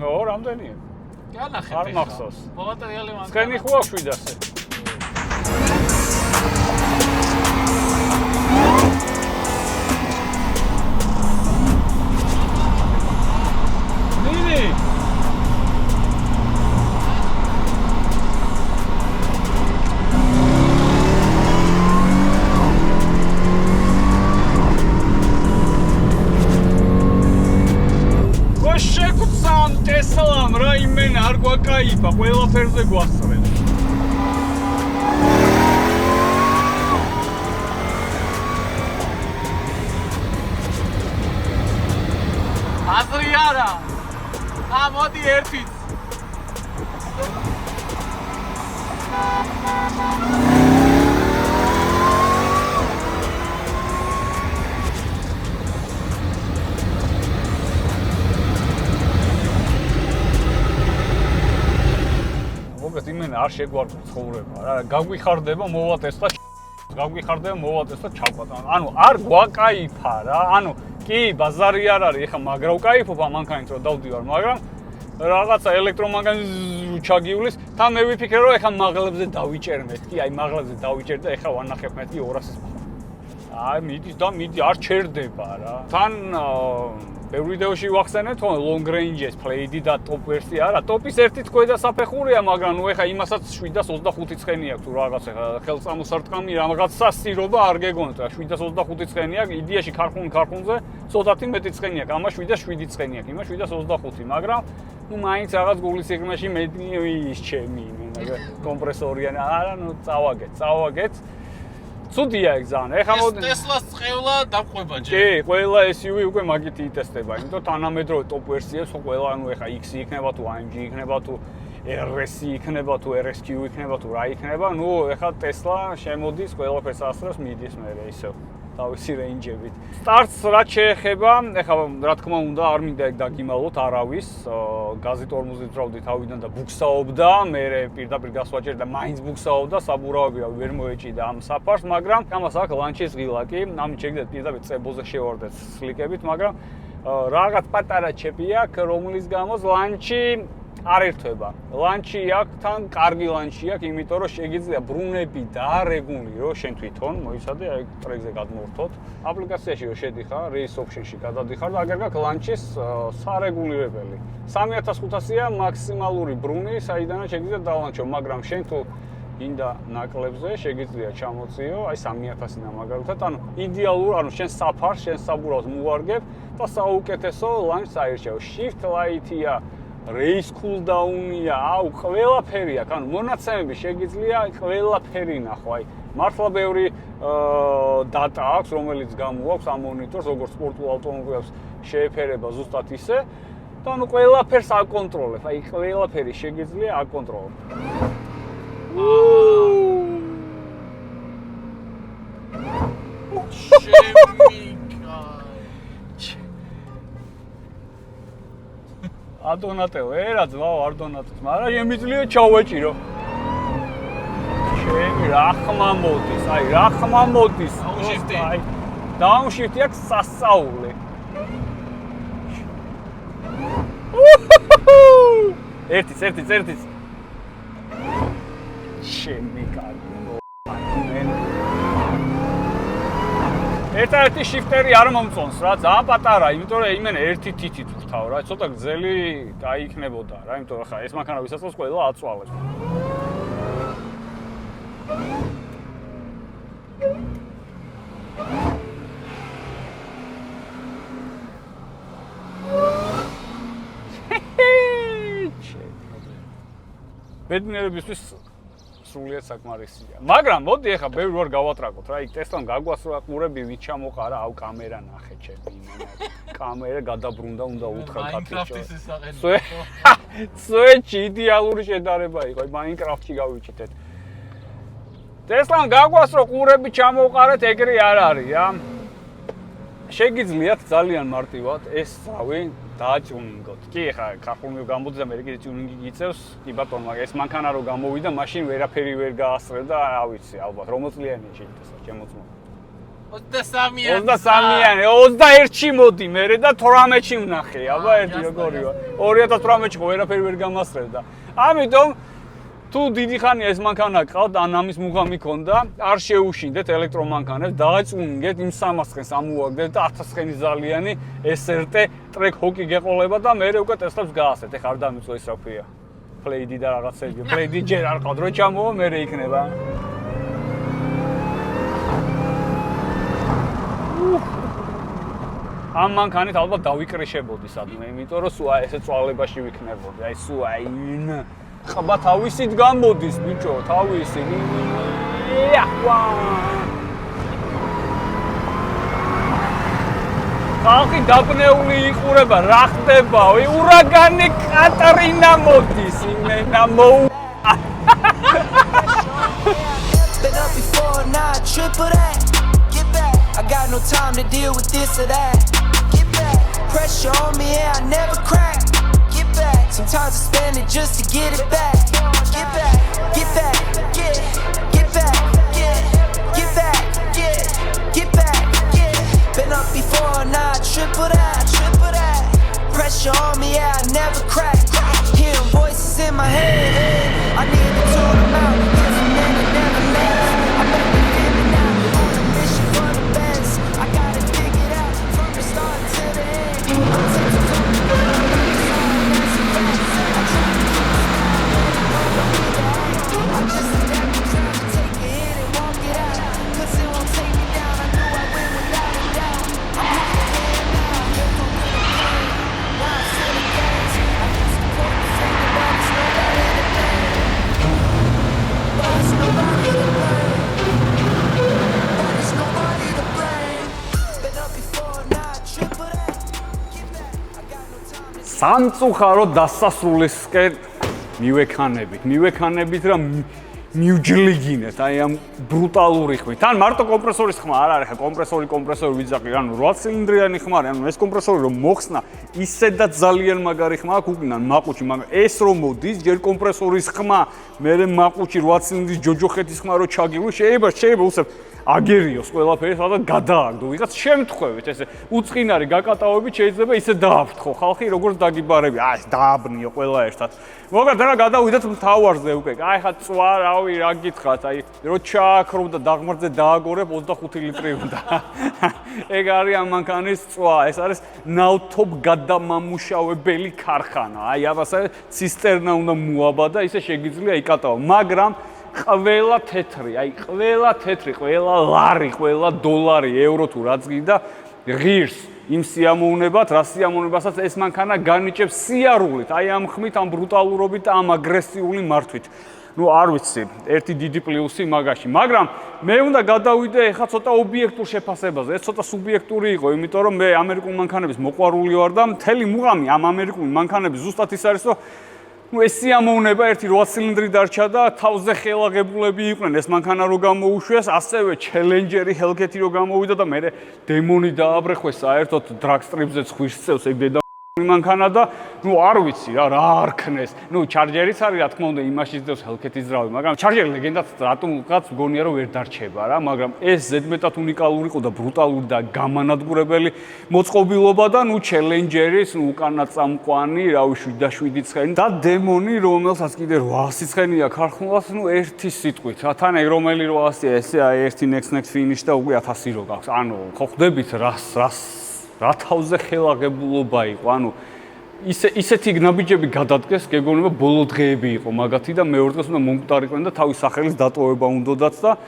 Speaker 1: ნო, რამდენია?
Speaker 3: განახეთ.
Speaker 1: არ მახსოვს.
Speaker 3: მატერიალი მანქანა.
Speaker 1: წენი ხო 700-ზე. Tesla-მ რა იმენა არ გვაკაიფა, ყველაფერზე გვასწრებს.
Speaker 3: აზრი არა. მოდი ერთიც.
Speaker 1: იმენა არ შეგვარდა ცხოვრება რა გაგვიხარდება მოვატესტა გაგვიხარდება მოვატესტა ჩავყოთ ანუ არ გვაკაიფა რა ანუ კი ბაზარი არ არის ეხა მაგრა ვკაიფობ ამ მანქანით რომ დავდივარ მაგრამ რაღაცა ელექტრომანქანის ჩაგივლის თან მე ვიფიქრე რომ ეხა მაღლებზე დავიჭერ მეთქი აი მაღლებზე დავიჭერ და ეხა ვანახებ მეთქი 200-ის აი მიდის და მიდი არ ჩერდება რა თან ბევრ ვიდეოში ვახსენეთ თქო long range-ს play-დი და top ვერსია არა ტოპის ერთი თქვენ და საფეხურია მაგრამ ნუ ეხა იმასაც 725 ცხენი აქვს თუ რაღაც ეხა ხელწამოსარტყამი რაღაც სასწირობა არ გეგონოთ რა 725 ცხენი აქვს იდეაში ქარხუნზე ცოტათი მეტი ცხენი აქვს ამას 707 ცხენი აქვს იმას 725 მაგრამ ნუ მაინც რაღაც გულის სიღრმეში მეტი ის ჩემი კომპრესორიან არა ნუ წავაგეთ ცუდია ეგ ძალიან. ეხლა მოდი
Speaker 3: Tesla-ს წევლა დაყვება ჯერ.
Speaker 1: კი, ყველა SUV უკვე მაგით იტესტება, იმიტომ თანამედროვე top ვერსიებს ხო ყველა ანუ ეხლა X იქნება თუ AMG იქნება თუ RS იქნება თუ RSQ იქნება თუ რა იქნება, ნუ ეხლა Tesla შემოდის ყველაფერს ასწრებს მიდის მერე ისევ. თავისი რეინჯებით. სტარტს რაც შეეხება, ეხლა რა თქმა უნდა არ მინდა ეგ დაგიმალოთ არავის, გაზი ტორმუზით ვძრავდი თავიდან და ბუქსაობდა, მე პირდაპირ გასვაჭერ და მაინც ბუქსაობდა, საბურავია ვერ მოეჭიდა ამ საფარს, მაგრამ ამას აქვს ლანჩის ღილაკი, ამით შეგიძლიათ პირდაპირ წებოზე შევარდეთ სლიკებით, მაგრამ რაღაც პატარა ჩეპი აქვს, რომლის გამოც ლანჩი არ ერთვება. ლანჩი აქვს, თან კარგი ლანჩი აქვს, იმიტომ რომ შეგიძლია ბრუნები დაარეგულირო შენ თვითონ, მოიცადე აი ტრეკზე გადმოვთოთ. აპლიკაციაში რომ შედიხარ, race option-ში გადადიხარ და აგერ გაქვს ლანჩის სარეგულირებელი. 3500-ია მაქსიმალური ბრუნი, საიდანაც შეგიძლია დალანჩო, მაგრამ შენ თუ გინდა ნაკლებზე შეგიძლია ჩამოწიო, აი 3000-იდან მაგალითად, ანუ იდეალურ, ანუ შენ საფარს, შენ საბურავს მოვარგებ და საუკეთესო ლანჩს აირჩევ. Shift Lite-ია race cooldown-ია, აუ, ყველაფერი აქვს. ანუ მონაცემები შეგიძლია ყველაფერი ნახო, აი, მართლა ბევრი data აქვს, რომელიც გამოაქვს ამ მონიტორს, როგორც სპორტულ ავტომობილებს შეეფერება ზუსტად ისე. და ანუ ყველაფერს აკონტროლებ, აი, ყველაფერი შეგიძლია აკონტროლებ. ადონატელო, ერა ძმაო, არ დონატებს, მაგრამ შემიძლია ჩავეჭირო. ჩემი რა ხმა მოდის, აი, რა ხმა მოდის.
Speaker 3: Downshift-ი.
Speaker 1: აი, downshift-ი აქვს სასწაული. ერთიც. ჩემი კარგი მენ. ერთადერთი shifter-ი არ მომწონს რა, ძალიან პატარა, იმიტომ რომ იმენ ერთი თითით ვrtal რა, ცოტა გრძელი გაიქნებოდა რა, იმიტომ რომ ხა ეს მანქანა ვისაწყობს ყველა აწვალებს. ბედნიერებისთვის სრულიად საკმარისია. მაგრამ მოდი ახლა ბევრი ვარ გავატრაკოთ რა, იქ ტესტამ გაგვასროლა ყურები ვით ჩამოყარა, აუ კამერა ნახე ჩემი იმენა. კამერა გადაბრუნდა, უნდა უთხრა კატიჩო.
Speaker 3: Minecraft-ის ის აყენო.
Speaker 1: სუეჩი იდეალური შედარება იყო, Minecraft-ში გავიჩიტეთ. ტესტამ გაგვასრო ყურები ჩამოყარეთ, ეგრე არ არის რა. შეგიძლიათ ძალიან მარტივად ეს რავი დააჭუნინგოთ. კი, ხა ხახუნმე გამოდის და მე კიდე ტიუნინგი გიწევს. კი ბატონო, მაგრამ ეს მანქანა რო გამოვიდა, მაშინ ვერაფერი ვერ გაასწრე და რა ვიცი, ალბათ რომელწლიანი შეიძლება შემოწმო.
Speaker 3: 23-იანი.
Speaker 1: 23-იანი, 21-ში მოდი მერე და 18-ში ვნახე. აბა ერთი როგორია. 2018-ში ხო ვერაფერი ვერ გამასწრებდა. ამიტომ თუ დიდი ხანია ეს მანქანა ყავთ, ან ამის მუღამი ქონდა, არ შეუშინდეთ ელექტრომანქანებს, დააწუნინგეთ იმ 300 ცხენს ამოაგდეთ და 1000 ცხენის ზალიანი SRT ტრეკ ჰოკი გეყოლება და მე უკვე ტესტებს გაასეთ. ეხლა არ დამიწვა ის რა ქვია. პლეიდი და რაღაცები. პლეიდი ჯერ არ ყავთ, რო ჩამოვა, მე იქნება. ამ მანქანით ალბათ დავიკრიშებოდი სადმე, იმიტომ რომ სულ ესე წვალებაში ვიქნებოდი. აი სულ აი ხაბა თავისით გამოდის ბიჭო, თავისი. ვა! ხალხი დაბნეული იყურება, რა ხდება? ურაგანი კატერინა მოდის, იმენა მოუ.
Speaker 4: Been up before, not triple that. Get back. I got no time to deal with this or that. Get back. Pressure on me, yeah, I never crack. Get back. Sometimes I spend it just to get it back. Get back. Get back. Get back. Get back. Get back. Been up before, not triple that. Pressure on me, yeah, I never crack. Hearing voices in my head. I need to tune them out. If a minute never lasts. I'm back to feeling out. On a mission for the best. I gotta dig it out from the start to the end. I'm taking from the good. I just adapt to try to take a hit and walk it out. 'Cause it won't take me down. I knew I win without a doubt. I'm looking here now. Here go with the plan. Now I'm full of gas. I used to point the finger, but it's nobody to blame. But it's nobody to blame. But it's nobody to blame. Been up before, not triple that. Get back. I got no time to
Speaker 1: სამწუხარო დასასრულისკენ მივექანებით რა მივჯლიგინეთ აი ამ ბრუტალური ხმით. თან მარტო კომპრესორის ხმა არ არის, ხა კომპრესორი ვიძახი, ანუ 8 ცილინდრიანი ხმა არის, ანუ ეს კომპრესორი რომ მოხსნა, ისედაც ძალიან მაგარი ხმა აქვს უკნან მაყუჩი, მაგრამ ეს რომ მოდის, ჯერ კომპრესორის ხმა, მერე მაყუჩი 8 ცილინდრის ჯოჯოხეთის ხმა რო ჩაგილო, შეიძლება უსებ აგერიოს ყველაფერი, სადაც გადააგდო. ვიღაც შემთხვევით ესე უწყინარი გაკატავებით შეიძლება ისე დააფრთხო ხალხი, როგორც დაგიბარები. აი, დააბნიო ყველა ერთად. მოგეთ რა გადავიდეთ მთავარზე უკვე. აი ხა წვა, რავი, რა გითხრათ, აი რო ჩააქრობ და დაღმართზე დააგორებ 25 ლიტრი უნდა. ეგ არის ამ მანქანის წვა. ეს არის ნავთობ გადამამუშავებელი ქარხანა. აი ამასე ცისტერნა უნდა მოაბადა, ისე შეგიძლია იკატავო. მაგრამ ყველა თეთრი, აი ყველა თეთრი, ყველა ლარი, ყველა დოლარი, ევრო თუ რაც გინდა, ღირს იმ სიამოვნებად, რა სიამოვნებასაც ეს მანქანა განიჭებს სიარულით, აი ამ ხმით, ამ ბრუტალურობით და ამ აგრესიული მართვით. Ну, არ ვიცი, ერთი დიდი პლუსი მაგაში, მაგრამ მე უნდა გადავიდე ეხლა ცოტა ობიექტურ შეფასებაზე. ეს ცოტა სუბიექტური იყო, იმიტომ რომ მე ამერიკული მანქანების მოყვარული ვარ და მთელი მუღამი ამ ამერიკული მანქანების ზუსტად ის არის, რომ ეს სიამოვნება ერთი 8 ცილინდრი დარჩა და თავზე ხელაღებულები იყვნენ ეს მანქანა რო გამოუშვეს, ასევე ჩელენჯერი Hellcat რო გამოვიდა და მე დემონი დააბრეხვეს საერთოდ drag strip-ზე ხვირს წევს ეგ დედა მანქანა და არ ვიცი რა არქნეს. ჩარჯერიც არის რა თქმა უნდა იმაში ძდევს Hellcat-ის ძრავი, მაგრამ ჩარჯერი ლეგენდაც რატომღაც მგონია რომ ვერ დარჩება რა, მაგრამ ეს ზედმეტად უნიკალური იყო და ბრუტალური და გამანადგურებელი მოწყობილობა და ჩელენჯერის უკანა წამყვანი, რავი 7 ცხენი და დემონი რომელსაც კიდე 800 ცხენია ქარხნულას, ერთი სიტყვით რა თან ეგ რომელი 800-ია ესე აი ერთი next finish და უკვე 1000 რო გაქვს. ანუ ხო ხვდებით რა თავზე ხელაღებულობა იყო, ანუ ისეთი ნაბიჯები გადადგეს, გეგონება ბოლო დღეები იყო მაგათი და მეორე დღეს უნდა მომკვდარიყვნენ და თავის სახელის დატოვება უნდოდაც და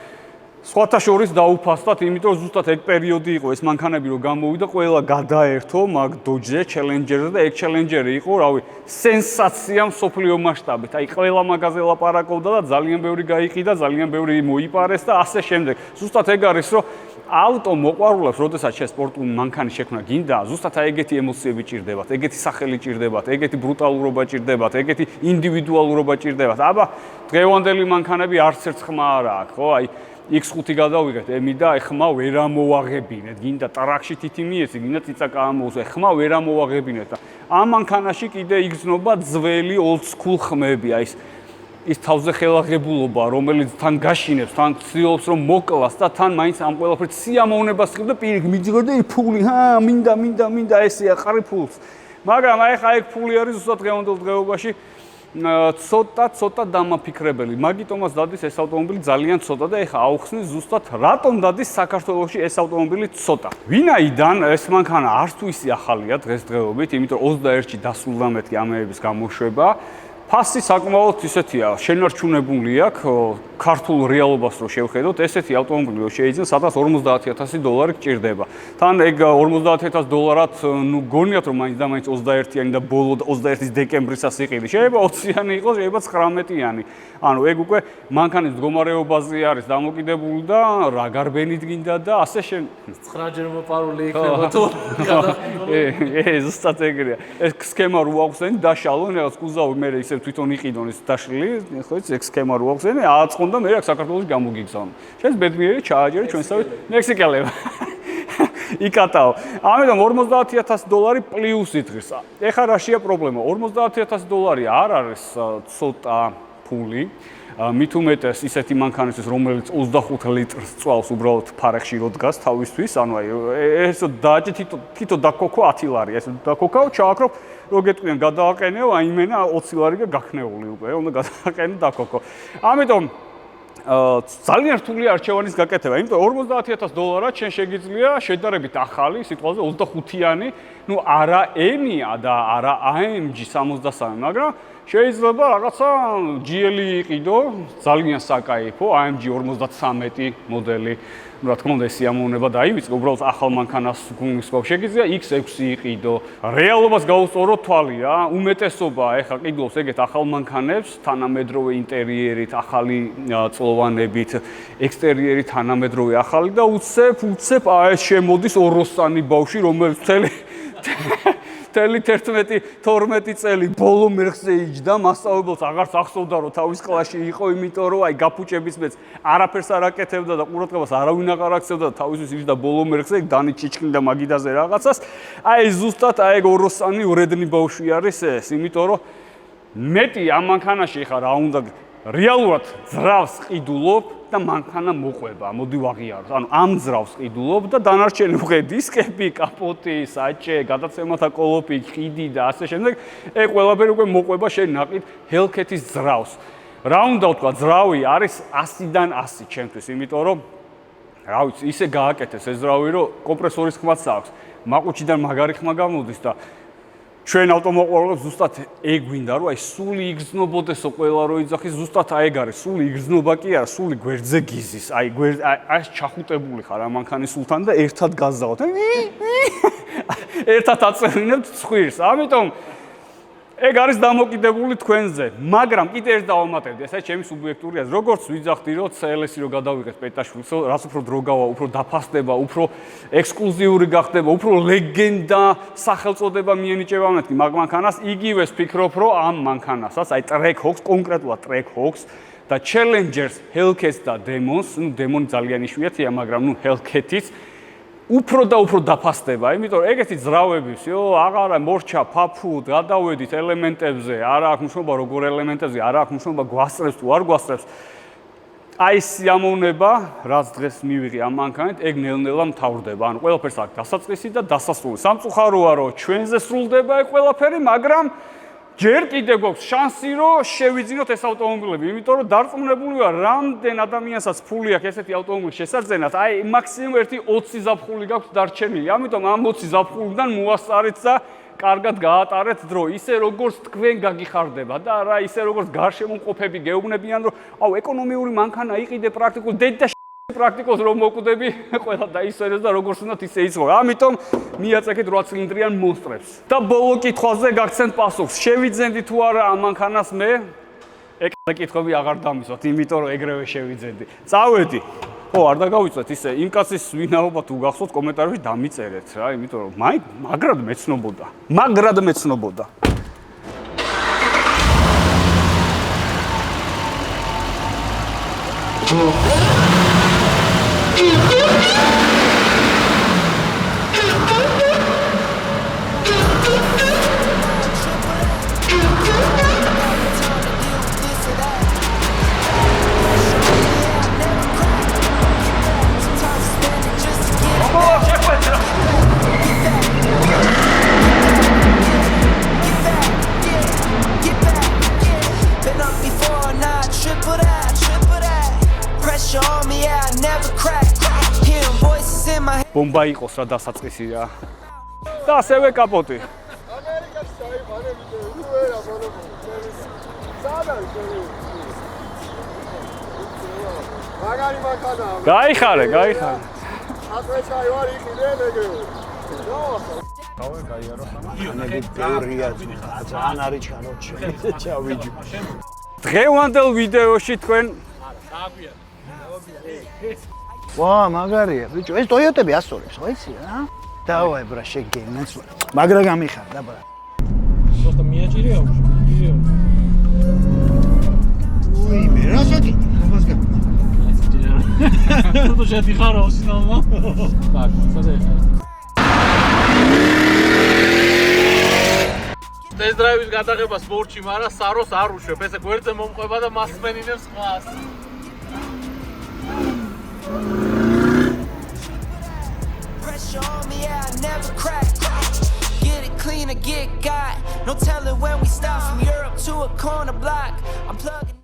Speaker 1: სხვათა შორის დაუფასდათ, იმიტომ რომ ზუსტად ეგ პერიოდი იყო ეს მანქანები რომ გამოვიდა, ყველა გადაერთო მაგ დოჯზე, ჩელენჯერზე და ეგ ჩელენჯერი იყო, რავი, სენსაცია მსოფლიო მასშტაბით. აი ყველა მაგაზე ლაპარაკობდა და ძალიან ბევრი გაიყიდა, ძალიან ბევრი მოიპარეს და ასე შემდეგ. ზუსტად ეგ არის, რომ ავტო მოყვარულებს, როდესაც შენ სპორტული მანქანის შექმნა გინდა, ზუსტად აი ეგეთი ემოციები ჭირდებათ, ეგეთი სახელი ჭირდებათ, ეგეთი ბრუტალურობა ჭირდებათ, ეგეთი ინდივიდუალურობა ჭირდებათ. აბა დღევანდელი მანქანები არც ერთ ხმა არ აქვს, ხო? აი X5 გადავიღეთ, ემი და აი ხმა ვერ ამოვაღებინეთ, გინდა ტრაქში თითი მიეცი, გინდა წიწაკა ამოუსვე, ხმა ვერ ამოვაღებინეთ და ამ მანქანაში კიდე იგრძნობა ძველი old school ხმები, აი ის თავზე ხელაღებულობა, რომელიც თან გაშინებს, თან ცდილობს რომ მოკლას და თან მაინც ამ ყველაფერს სიამოვნებას ხდება პირიქით, მიძღერ და ფული, მინდა ესე აყარი ფულს. მაგრამ აი ხა ეგ ფული არის ზუსტად დღევანდელ დღეობაში ცოტა დამაფიქრებელი. მაგიტომაც დადის ეს ავტომობილი ძალიან ცოტა და ეხა აუხსნის ზუსტად რატომ დადის საქართველოში ეს ავტომობილი ცოტა. ვინაიდან ეს მანქანა არც თუ ისე ახალია დღესდღეობით, იმიტომ 21-ში დასრულდა მეთქი ამერების გამოშვება. ფასი საკმაოდ ისეთია, შენარჩუნებული აქვს, ქართულ რეალობას რო შევხედოთ, ესეთი ავტომობილი რო შეიძლება სადღაც $50,000 გჭირდება. თან ეგ $50,000-ად, გონიათ რომ მაინც და მაინც 21-იანი და ბოლო 21-ის დეკემბრისას იყიდი. შეიძლება 20-იანი იყოს, შეიძლება 19-იანი. ანუ ეგ უკვე მანქანის მდგომარეობაზე არის დამოკიდებული და რა გარბენით გინდა და ასე შენ
Speaker 3: 9-ჯერ მოპარული იქნება თუ
Speaker 1: ზუსტად ეგრეა. ეს სქემა რო აუხსენი, დაშალონ, რაღაც კუზავი მე ისე თვითონ იყიდონ ეს დაშლილი, ხო იცი, ეგ სქემა რო აუხსენი, ააწყონ და მე აქ საქართველოს გამოგიგზავნო. შენს ბედნიერი ჩააჯერე ჩვენსავე მექსიკელებმა. იკატაო. ამიტომ $50,000 პლუსით ღირს. ეხლა რაშია პრობლემა? $50,000 არ არის ცოტა ფული. მით უმეტეს ისეთი მანქანისთვის, რომელიც 25 ლიტრს წვავს უბრალოდ ფარეხში რო დგას თავისთვის, ანუ აი ეს დაჭი თითო დაკოქო 10 ლარი, ეს დაკოქაო, ჩააკროფ, რო გეტყვიან გადააყენეო, აი იმენა 20 ლარი გაქნეული უკვე, უნდა გადააყენო დაკოქო. ამიტომ ძალიან რთული არჩევანის გაკეთება, იმიტომ $50,000-ად შენ შეგიძლია შედარებით ახალი, სიტყვაზე 25-იანი, არა M-ია და არა AMG 63, მაგრამ შეიძლება რაღაცა GL იყიდო, ძალიან საკაიფო, AMG 53 მოდელი, რა თქმა უნდა, სიამოვნება დაივიწყე, უბრალოდ ახალ მანქანას გულის ყავს. შეგიძლია X6 იყიდო. რეალობას გაუსწორო თვალი რა, უმეტესობა ეხა ყიდულობს ეგეთ ახალ მანქანებს, თანამედროვე ინტერიერით, ახალი წლოვანებით, ექსტერიერი თანამედროვე ახალი და უცებ აი ეს შემოდის ოროსანი ბავში, რომელიც თელი 11-12 წელი ბოლო მერხზე იჯდა, მასწავლებელს აღარც ახსოვდა რომ თავის კლასში იყო, იმიტომ რომ აი გაფუჭების მეც არაფერს არ აკეთებდა და ყურადღებას არავინ აღარ აქცევდა და თავისთვის იჯდა ბოლო მერხზე, დანი ჩიჩქინდა მაგიდაზე რაღაცას. აი ზუსტად აი ეგ ოროსანი ვრედნი ბავშვი არის ეს, იმიტომ რომ მეტი ამ მანქანაში ხარ რა უნდა რეალურად ძრავს ყიდულობ და მანქანა მოყვება, მოდი ვაღიაროთ. ანუ ამ ძრავს ყიდულობ და დანარჩენი უკვე დისკები, კაპოტი, საჭე, გადაცემათა კოლოფი, ხიდი და ასე შემდეგ, ეგ ყველაფერი უკვე მოყვება შენ ნაყიდ Hellcat-ის ძრავს. რა უნდა ვთქვა, ძრავი არის 100-დან 100 ჩემთვის, იმიტომ რომ რა ვიცი, ისე გააკეთეს ეს ძრავი, რომ კომპრესორის ხმაც აქვს. მაყუჩიდან მაგარი ხმა გამოდის და ჩვენ ავტომოყვარულებს ზუსტად ეგ გვინდა, რომ აი სული იგრძნობოდესო ყველა რო იძახის, ზუსტად აი ეგ არის, სული იგრძნობა კი არა, სული გვერდზე გიზის. აი ეს ჩახუტებული ხარ ამ მანქანის სულთან და ერთად გაზავთ. ერთად აწევინებთ ცხვირს. ამიტომ ეგ არის დამოკიდებული თქვენზე, მაგრამ კიდე ერთ დავამატებდი, ესეც ჩემი სუბიექტურია, როგორც ვიძახდი, რომ CLS-ი რო გადავიღეთ პეტაშვილს, რაც უფრო დრო გავა, უფრო დაფასდება, უფრო ექსკლუზიური გახდება, უფრო ლეგენდა სახელწოდება მიენიჭება მეთქი მაგ მანქანას, იგივე ვფიქრობ, რომ ამ მანქანასაც, აი Trackhawks, კონკრეტულად Trackhawks და Challengers, Hellcats და Demons, ნუ Demon ძალიან იშვიათია, მაგრამ ნუ Hellcats უფრო და უფრო დაფასდება, იმიტომ რომ ეგეთი ძრავების, აღარა მორჩა, ფაფუ, გადავედით ელემენტებზე, არა აქვს მნიშვნელობა როგორ ელემენტებზე, არა აქვს მნიშვნელობა გვასწრებს თუ არ გვასწრებს. აი ეს სიამოვნება, რაც დღეს მივიღე ამ მანქანით, ეგ ნელ-ნელა მთავრდება. ანუ ყველაფერს აქვს დასაწყისი და დასასრული. სამწუხაროა, რომ ჩვენზე სრულდება ეგ ყველაფერი, მაგრამ ჯერ კიდევ გვაქვს შანსი, რომ შევიძინოთ ეს ავტომობილები, იმიტომ რომ დარწმუნებული ვარ, რამდენ ადამიანსაც ფული აქვს ესეთი ავტომობილის შესაძენად, აი მაქსიმუმ 1-20 ზაფხული გაქვს დარჩენილი. ამიტომ ამ 20 ზაფხულიდან მოასწარეთ და კარგად გაატარეთ დრო, ისე როგორც თქვენ გაგიხარდება და არა ისე როგორც გარშემოყოფები გეუბნებიან, რომ აუ ეკონომიური მანქანა იყიდე პრაქტიკულ დედა პრაქტიკულს რომ მოკვდები, ყველა დაისვენებს და როგორც უნდათ ისე იცხოვრ. ამიტომ მიაწექეთ 8 ცილინდრიან მონსტრებს. და ბოლო კითხვაზე გაგცემთ პასუხს. შევიძენდი თუ არა ამ მანქანას მე? ეგ კითხვები აღარ დამისვათ, იმიტომ რომ ეგრევე შევიძენდი. წავედი. ხო, არ დაგავიწეთ ისე, იმ კაცის ვინაობა თუ გახსოვთ კომენტარებში დამიწერეთ რა, იმიტომ რომ მაგრად მეცნობოდა. მაგრად მეცნობოდა. ბომბა იყოს რა დასაწყისი რა. და ასევე კაპოტი.
Speaker 5: ამერიკაში დაიყარე ვიდეო, ნუ ვერა ბოლომდე. სადა ისე. მაგარი მანქანაა.
Speaker 1: გაიხარე.
Speaker 5: ატვეჩაი ვარ იყიდე ეგრევე.
Speaker 1: დავე გაიარო.
Speaker 2: ანები თეორია ძალიან არის ჩაროჩი. ჩავიჯი.
Speaker 1: დღევანდელ ვიდეოში თქვენ
Speaker 2: ვა, მაგარია, ბიჭო, ეს Toyota-ები ასწორებს, ხო იცი რა? დავაი ბრა, შეგენაც. მაგრა გამიხარდა ბრა.
Speaker 3: просто მიაჭირეა უშ.
Speaker 2: უი, მე რასაკი? ხობას გა.
Speaker 3: то შედი ხარო ოსინალმა. так, სადა ეხა. ტესტ-დრაივის გადაღება სპორტში, მაგრამ საროს არ უშვებ. ესე გვერდზე მომყვება და მასმენინებს ყავს.
Speaker 4: Pressure on me, yeah, I never crack. Get it clean or get got. No telling when we stop from Europe to a corner block. I'm plugging.